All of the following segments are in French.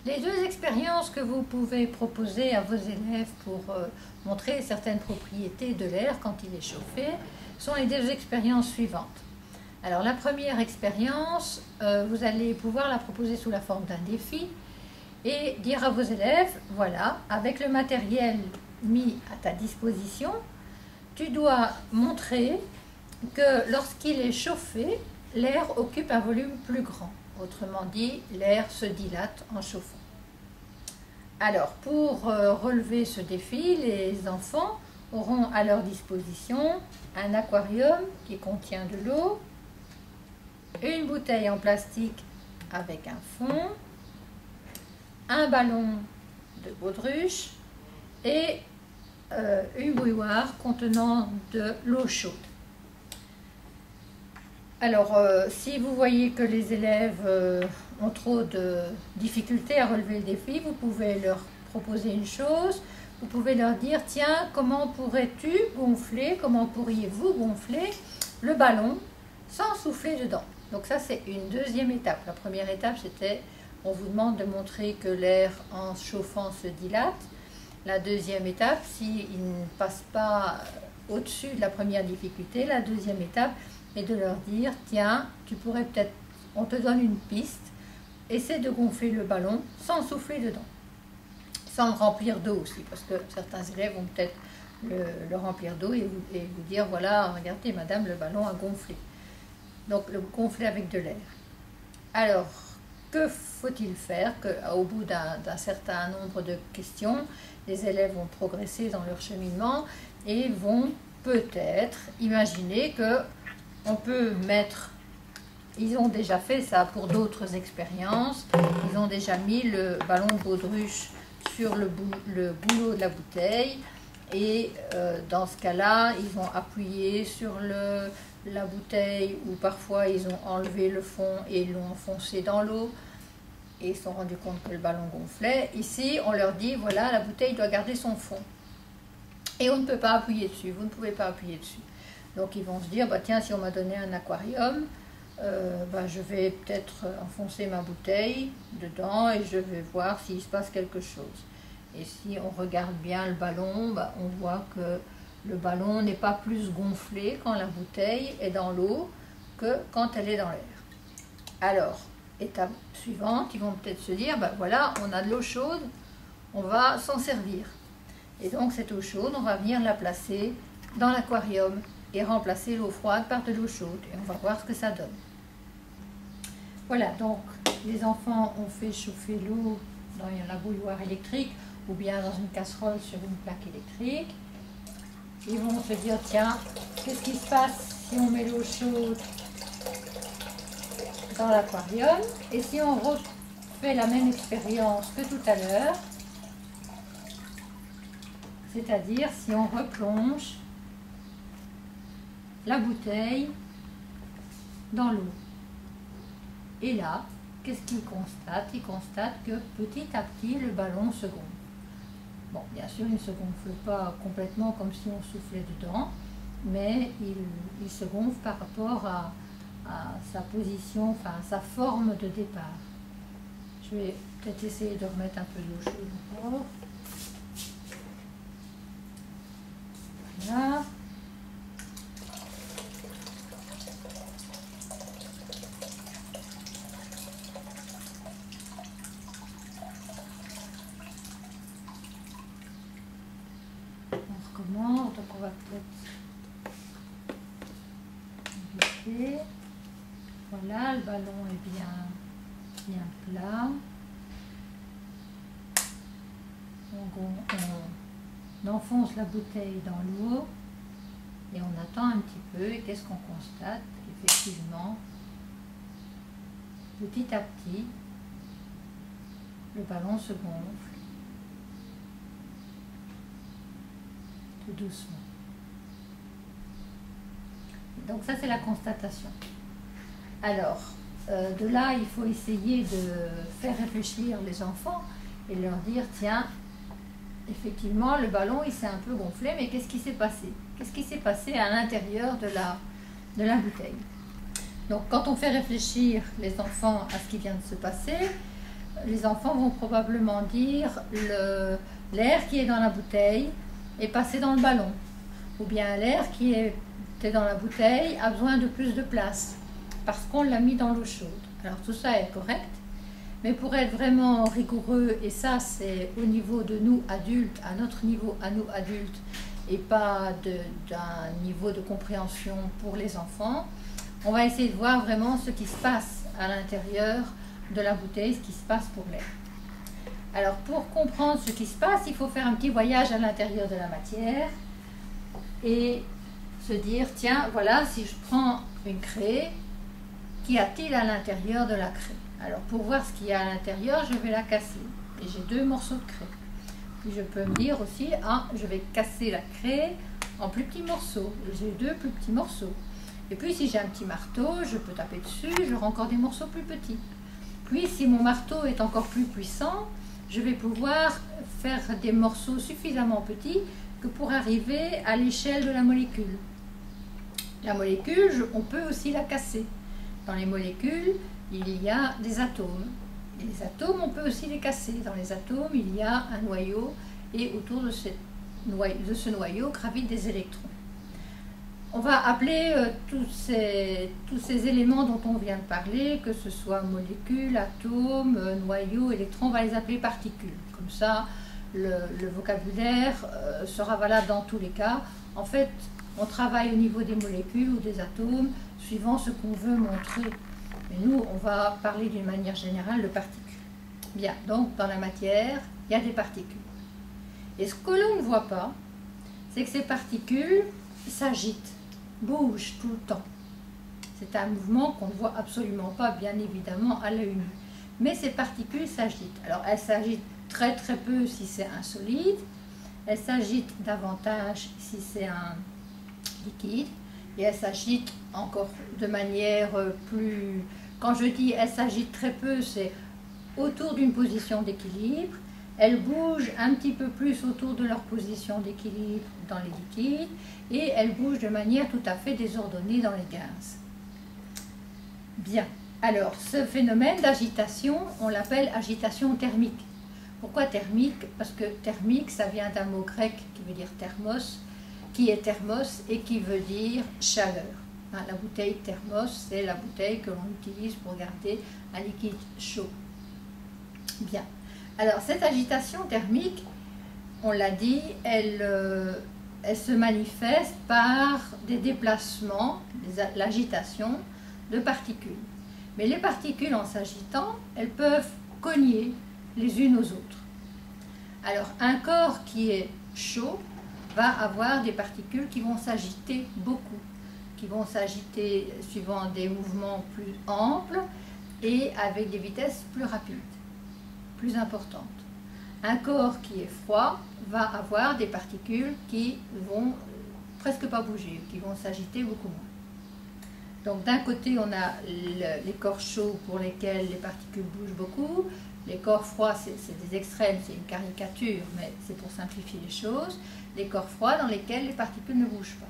Les deux expériences que vous pouvez proposer à vos élèves pour montrer certaines propriétés de l'air quand il est chauffé sont les deux expériences suivantes. Alors la première expérience, vous allez pouvoir la proposer sous la forme d'un défi et dire à vos élèves, voilà, avec le matériel mis à ta disposition, tu dois montrer que lorsqu'il est chauffé, l'air occupe un volume plus grand. Autrement dit, l'air se dilate en chauffant. Alors, pour relever ce défi, les enfants auront à leur disposition un aquarium qui contient de l'eau, une bouteille en plastique avec un fond, un ballon de baudruche et une bouilloire contenant de l'eau chaude. Alors, si vous voyez que les élèves ont trop de difficultés à relever le défi, vous pouvez leur proposer une chose. Vous pouvez leur dire, tiens, comment pourrais-tu gonfler, comment pourriez-vous gonfler le ballon sans souffler dedans? Donc ça, c'est une deuxième étape. La première étape, c'était, on vous demande de montrer que l'air en chauffant se dilate. La deuxième étape, s'il ne passe pas au-dessus de la première difficulté, la deuxième étape est de leur dire, tiens, tu pourrais peut-être, on te donne une piste, essaie de gonfler le ballon sans souffler dedans, sans le remplir d'eau aussi, parce que certains élèves vont peut-être le remplir d'eau et vous dire, voilà, regardez madame, le ballon a gonflé. Donc le gonfler avec de l'air. Alors, que faut-il faire? Qu'au bout d'un certain nombre de questions, les élèves vont progresser dans leur cheminement et vont peut-être imaginer que on peut mettre, ils ont déjà fait ça pour d'autres expériences, ils ont déjà mis le ballon de baudruche sur le boulot de la bouteille et dans ce cas-là, ils vont appuyer sur la bouteille ou parfois ils ont enlevé le fond et l'ont enfoncé dans l'eau et ils se sont rendus compte que le ballon gonflait. Ici, on leur dit, voilà, la bouteille doit garder son fond et on ne peut pas appuyer dessus, vous ne pouvez pas appuyer dessus. Donc ils vont se dire, bah, tiens, si on m'a donné un aquarium, je vais peut-être enfoncer ma bouteille dedans et je vais voir s'il se passe quelque chose. Et si on regarde bien le ballon, on voit que le ballon n'est pas plus gonflé quand la bouteille est dans l'eau que quand elle est dans l'air. Alors, étape suivante, ils vont peut-être se dire, voilà, on a de l'eau chaude, on va s'en servir. Et donc cette eau chaude, on va venir la placer dans l'aquarium et remplacer l'eau froide par de l'eau chaude. Et on va voir ce que ça donne. Voilà, donc les enfants ont fait chauffer l'eau dans la bouilloire électrique ou bien dans une casserole sur une plaque électrique. Ils vont se dire, tiens, qu'est-ce qui se passe si on met l'eau chaude dans l'aquarium? Et si on refait la même expérience que tout à l'heure, c'est-à-dire si on replonge la bouteille dans l'eau. Et là, qu'est-ce qu'il constate? Il constate que petit à petit, le ballon se gonfle. Bon, bien sûr, il ne se gonfle pas complètement comme si on soufflait dedans, mais il se gonfle par rapport à sa position, enfin à sa forme de départ. Je vais peut-être essayer de remettre un peu d'eau chaude encore. Voilà. Donc on va peut-être éviter. Voilà, le ballon est bien plat. Donc on enfonce la bouteille dans l'eau et on attend un petit peu. Et qu'est-ce qu'on constate? Effectivement, petit à petit, le ballon se gonfle. Doucement. Donc ça, c'est la constatation. Alors, de là, il faut essayer de faire réfléchir les enfants et leur dire, tiens, effectivement, le ballon, il s'est un peu gonflé, mais qu'est-ce qui s'est passé? Qu'est-ce qui s'est passé à l'intérieur de la bouteille? Donc, quand on fait réfléchir les enfants à ce qui vient de se passer, les enfants vont probablement dire l'air qui est dans la bouteille est passé dans le ballon, ou bien l'air qui était dans la bouteille a besoin de plus de place parce qu'on l'a mis dans l'eau chaude. Alors tout ça est correct, mais pour être vraiment rigoureux, et ça c'est au niveau de nous adultes, à notre niveau à nous adultes, et pas d'un niveau de compréhension pour les enfants, on va essayer de voir vraiment ce qui se passe à l'intérieur de la bouteille, ce qui se passe pour l'air. Alors pour comprendre ce qui se passe, il faut faire un petit voyage à l'intérieur de la matière et se dire, tiens, voilà, si je prends une craie, qu'y a-t-il à l'intérieur de la craie? Alors pour voir ce qu'il y a à l'intérieur, je vais la casser. Et j'ai 2 morceaux de craie. Puis je peux me dire aussi, ah, je vais casser la craie en plus petits morceaux. J'ai 2 plus petits morceaux. Et puis si j'ai un petit marteau, je peux taper dessus, j'aurai encore des morceaux plus petits. Puis si mon marteau est encore plus puissant, je vais pouvoir faire des morceaux suffisamment petits que pour arriver à l'échelle de la molécule. La molécule, on peut aussi la casser. Dans les molécules, il y a des atomes. Et les atomes, on peut aussi les casser. Dans les atomes, il y a un noyau et autour de ce noyau gravitent des électrons. On va appeler tous ces éléments dont on vient de parler, que ce soit molécules, atomes, noyaux, électrons, on va les appeler particules. Comme ça, le vocabulaire sera valable dans tous les cas. En fait, on travaille au niveau des molécules ou des atomes, suivant ce qu'on veut montrer. Mais nous, on va parler d'une manière générale de particules. Bien, donc dans la matière, il y a des particules. Et ce que l'on ne voit pas, c'est que ces particules s'agitent, bougent tout le temps. C'est un mouvement qu'on ne voit absolument pas, bien évidemment, à l'œil nu. Mais ces particules s'agitent. Alors, elles s'agitent très très peu si c'est un solide, elles s'agitent davantage si c'est un liquide, et elles s'agitent encore de manière plus... Quand je dis elles s'agitent très peu, c'est autour d'une position d'équilibre. Elles bougent un petit peu plus autour de leur position d'équilibre dans les liquides, et elles bougent de manière tout à fait désordonnée dans les gaz. Bien, alors ce phénomène d'agitation, on l'appelle agitation thermique. Pourquoi thermique? Parce que thermique, ça vient d'un mot grec qui veut dire thermos, qui est thermos et qui veut dire chaleur. Hein, la bouteille thermos, c'est la bouteille que l'on utilise pour garder un liquide chaud. Bien. Alors cette agitation thermique, on l'a dit, elle se manifeste par des déplacements, l'agitation de particules. Mais les particules, en s'agitant, elles peuvent cogner les unes aux autres. Alors un corps qui est chaud va avoir des particules qui vont s'agiter beaucoup, qui vont s'agiter suivant des mouvements plus amples et avec des vitesses plus rapides, plus importantes. Un corps qui est froid va avoir des particules qui vont presque pas bouger, qui vont s'agiter beaucoup moins. Donc d'un côté on a les corps chauds pour lesquels les particules bougent beaucoup. Les corps froids, c'est des extrêmes, c'est une caricature, mais c'est pour simplifier les choses. Les corps froids dans lesquels les particules ne bougent pas.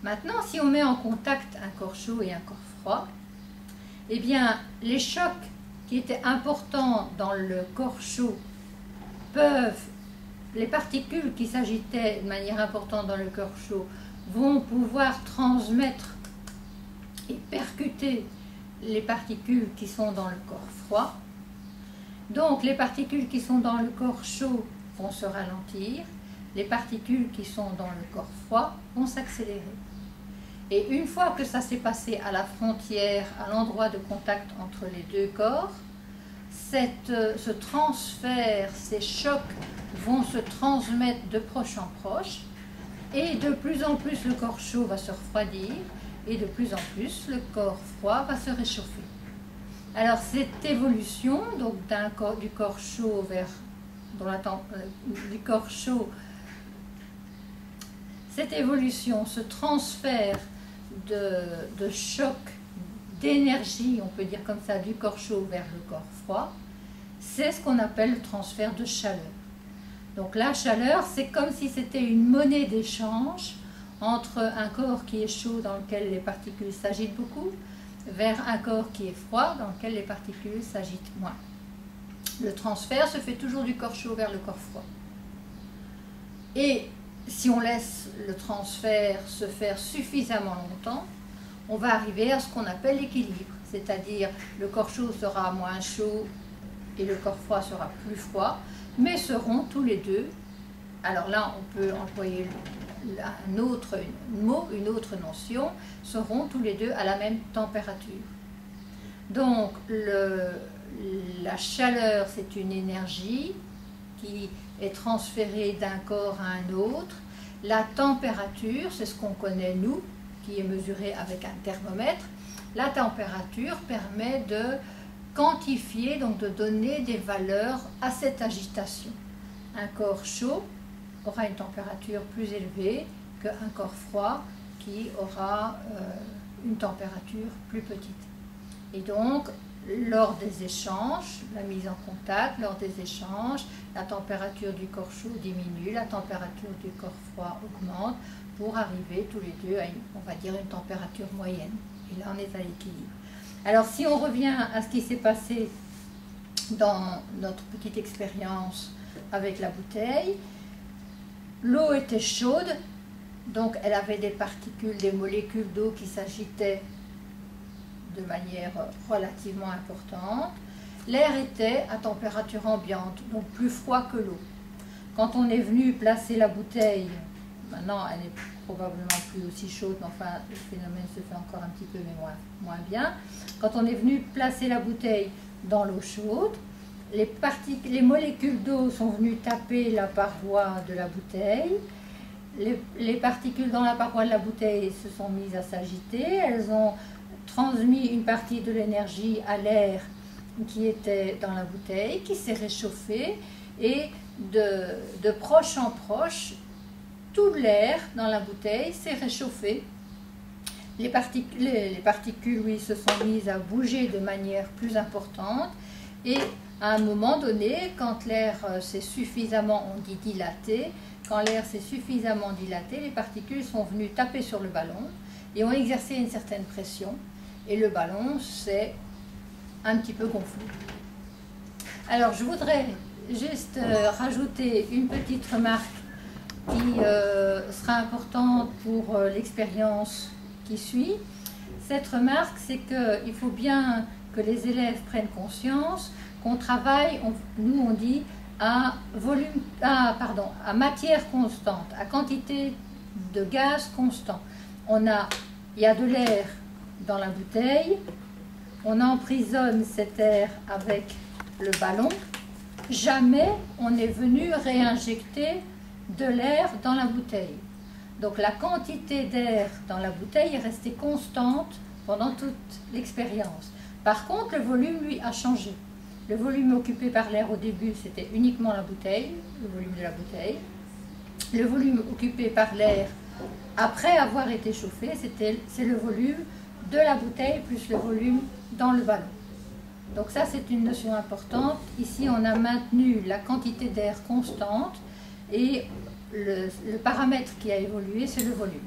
Maintenant, si on met en contact un corps chaud et un corps froid, eh bien, les chocs qui étaient importants dans le corps chaud les particules qui s'agitaient de manière importante dans le corps chaud vont pouvoir transmettre et percuter les particules qui sont dans le corps froid. Donc les particules qui sont dans le corps chaud vont se ralentir, les particules qui sont dans le corps froid vont s'accélérer. Et une fois que ça s'est passé à la frontière, à l'endroit de contact entre les deux corps, ce transfert, ces chocs vont se transmettre de proche en proche, et de plus en plus le corps chaud va se refroidir, et de plus en plus le corps froid va se réchauffer. Alors cette évolution donc du corps chaud vers du corps chaud, cette évolution, ce transfert de choc, d'énergie, on peut dire comme ça, du corps chaud vers le corps froid, c'est ce qu'on appelle le transfert de chaleur. Donc la chaleur, c'est comme si c'était une monnaie d'échange entre un corps qui est chaud dans lequel les particules s'agitent beaucoup, vers un corps qui est froid dans lequel les particules s'agitent moins. Le transfert se fait toujours du corps chaud vers le corps froid. Et si on laisse le transfert se faire suffisamment longtemps, on va arriver à ce qu'on appelle l'équilibre. C'est-à-dire le corps chaud sera moins chaud et le corps froid sera plus froid, mais seront tous les deux, alors là on peut employer un autre mot, une autre notion, seront tous les deux à la même température. Donc la chaleur, c'est une énergie qui est transférée d'un corps à un autre. La température, c'est ce qu'on connaît nous, qui est mesurée avec un thermomètre. La température permet de quantifier, donc de donner des valeurs à cette agitation. Un corps chaud aura une température plus élevée qu'un corps froid qui aura une température plus petite. Et donc, lors des échanges, la mise en contact, lors des échanges, la température du corps chaud diminue, la température du corps froid augmente pour arriver tous les deux à on va dire une température moyenne. Et là, on est à l'équilibre. Alors, si on revient à ce qui s'est passé dans notre petite expérience avec la bouteille, l'eau était chaude, donc elle avait des particules, des molécules d'eau qui s'agitaient de manière relativement importante. L'air était à température ambiante, donc plus froid que l'eau. Quand on est venu placer la bouteille, maintenant elle n'est probablement plus aussi chaude, mais enfin le phénomène se fait encore un petit peu, mais moins bien. Quand on est venu placer la bouteille dans l'eau chaude, les molécules d'eau sont venues taper la paroi de la bouteille. Les particules dans la paroi de la bouteille se sont mises à s'agiter. Elles ont transmis une partie de l'énergie à l'air qui était dans la bouteille, qui s'est réchauffé, et de proche en proche, tout l'air dans la bouteille s'est réchauffé. Les particules, oui, se sont mises à bouger de manière plus importante, et à un moment donné, quand l'air s'est suffisamment, on dit dilaté, quand l'air s'est suffisamment dilaté, les particules sont venues taper sur le ballon et ont exercé une certaine pression, et le ballon s'est un petit peu gonflé. Alors je voudrais juste rajouter une petite remarque qui sera importante pour l'expérience qui suit. Cette remarque, c'est qu'il faut bien que les élèves prennent conscience qu'on travaille, nous on dit, à matière constante, à quantité de gaz constant. Il y a de l'air dans la bouteille, on emprisonne cet air avec le ballon. Jamais on est venu réinjecter de l'air dans la bouteille. Donc la quantité d'air dans la bouteille est restée constante pendant toute l'expérience. Par contre, le volume, lui, a changé. Le volume occupé par l'air au début, c'était uniquement la bouteille, le volume de la bouteille. Le volume occupé par l'air après avoir été chauffé, c'est le volume de la bouteille plus le volume dans le ballon. Donc ça, c'est une notion importante. Ici, on a maintenu la quantité d'air constante et le paramètre qui a évolué, c'est le volume.